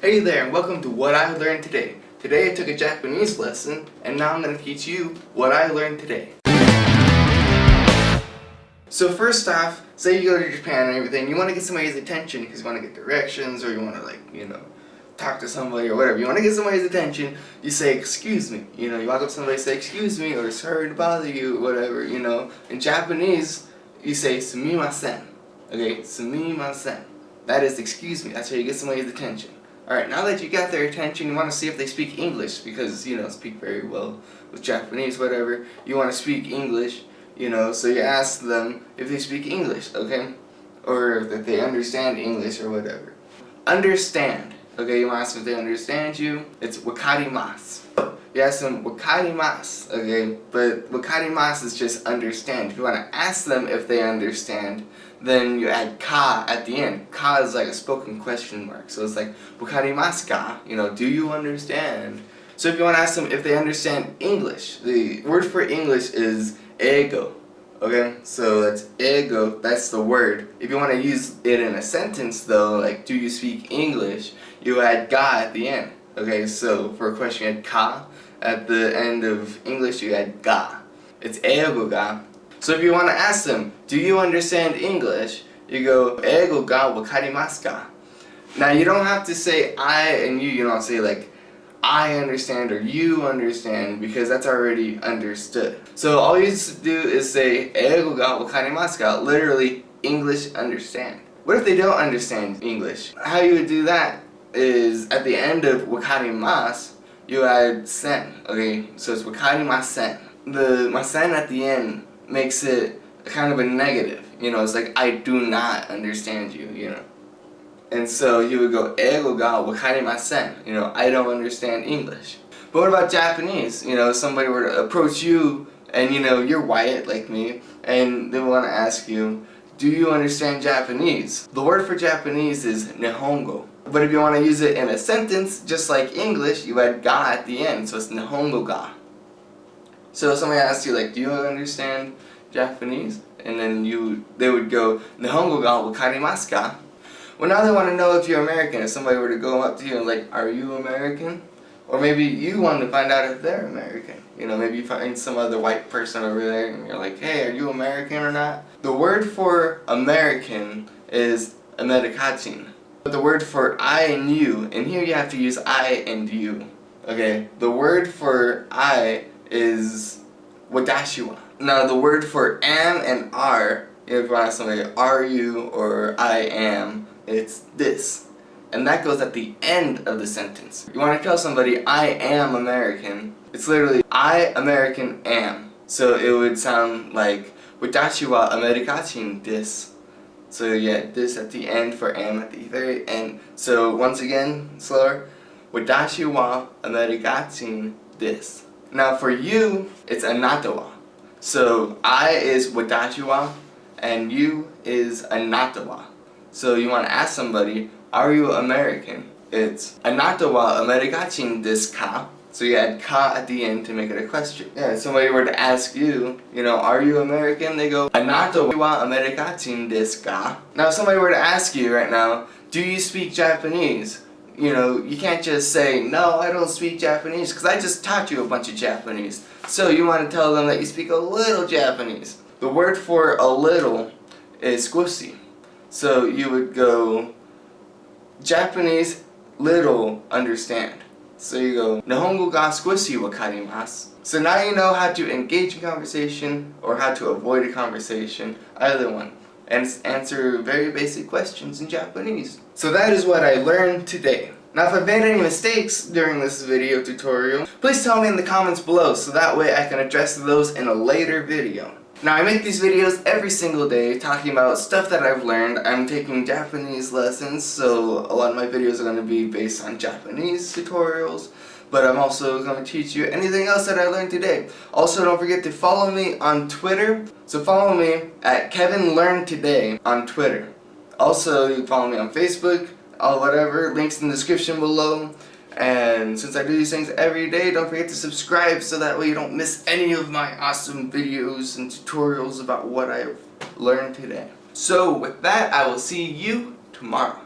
Hey there, and welcome to What I Learned Today. Today I took a Japanese lesson, and now I'm going to teach you what I learned today. So first off, say you go to Japan and everything, you want to get somebody's attention because you want to get directions, or you want to talk to somebody or whatever. You want to get somebody's attention, you say, excuse me. You walk up to somebody and say, excuse me, or sorry to bother you, whatever, In Japanese, you say, sumimasen. Okay, sumimasen. That is excuse me. That's how you get somebody's attention. Alright, now that you got their attention, you want to see if they speak English, because, speak very well with Japanese, whatever. You want to speak English, so you ask them if they speak English, okay? Or if they understand English or whatever. Understand, okay? You want to ask if they understand you. It's wakarimasu. You ask them wakarimasu, okay? But wakarimasu is just understand. If you want to ask them if they understand, then you add ka at the end. Ka is like a spoken question mark. So it's like, wakarimasu ka? Do you understand? So if you want to ask them if they understand English, the word for English is eigo. Okay? So that's eigo, that's the word. If you want to use it in a sentence though, like, do you speak English? You add ga at the end. Okay, so for a question you add ka. At the end of English you add ga. It's eigo ga. So if you want to ask them, do you understand English? You go, eigo ga wakarimasu ka? Now you don't have to say I and you, you don't say like, I understand or you understand, because that's already understood. So all you have to do is say, eigo ga wakarimasu ka? Literally, English understand. What if they don't understand English? How you would do that is, at the end of wakarimasu, you add sen, okay? So it's wakarimasen. The masen at the end makes it kind of a negative, it's like, I do not understand you, And so you would go, eigo ga wakarimasen, I don't understand English. But what about Japanese? Somebody were to approach you, and you're white like me, and they want to ask you, do you understand Japanese? The word for Japanese is nihongo. But if you want to use it in a sentence, just like English, you add ga at the end, so it's nihongo ga. So if somebody asks you, like, do you understand Japanese? And then they would go, nihongo ga wakarimasu ka? Well, now they want to know if you're American. If somebody were to go up to you and like, are you American? Or maybe you want to find out if they're American. Maybe you find some other white person over there and you're like, hey, are you American or not? The word for American is amerikachin. But the word for I and you, and here you have to use I and you. Okay, the word for I is watashi wa. Now the word for am and are, if you ask somebody, are you or I am, it's this. And that goes at the end of the sentence. You want to tell somebody, I am American, it's literally, I American am. So it would sound like, watashi wa amerikachin desu. So yeah, this at the end for am at the very end. So once again, slower. Watashi wa amerikachin desu. Now for you, it's anata wa. So I is watashi wa, and you is anata wa. So you want to ask somebody, are you American? It's anata wa amerikachin desu ka? So you add ka at the end to make it a question. Yeah, if somebody were to ask you, are you American? They go, anata wa amerikachin desu ka? Now if somebody were to ask you right now, do you speak Japanese? You can't just say, no, I don't speak Japanese, because I just taught you a bunch of Japanese. So you want to tell them that you speak a little Japanese. The word for a little is squishy. So you would go, Japanese little understand. So you go, nihongo ga squishy wakarimasu. So now you know how to engage in conversation or how to avoid a conversation, either one, and answer very basic questions in Japanese. So that is what I learned today. Now if I've made any mistakes during this video tutorial, please tell me in the comments below so that way I can address those in a later video. Now I make these videos every single day talking about stuff that I've learned. I'm taking Japanese lessons, so a lot of my videos are going to be based on Japanese tutorials, but I'm also going to teach you anything else that I learned today. Also, don't forget to follow me on Twitter. So follow me at Kevin Learn Today on Twitter. Also, you can follow me on Facebook, whatever, links in the description below. And since I do these things every day, don't forget to subscribe so that way you don't miss any of my awesome videos and tutorials about what I've learned today. So with that, I will see you tomorrow.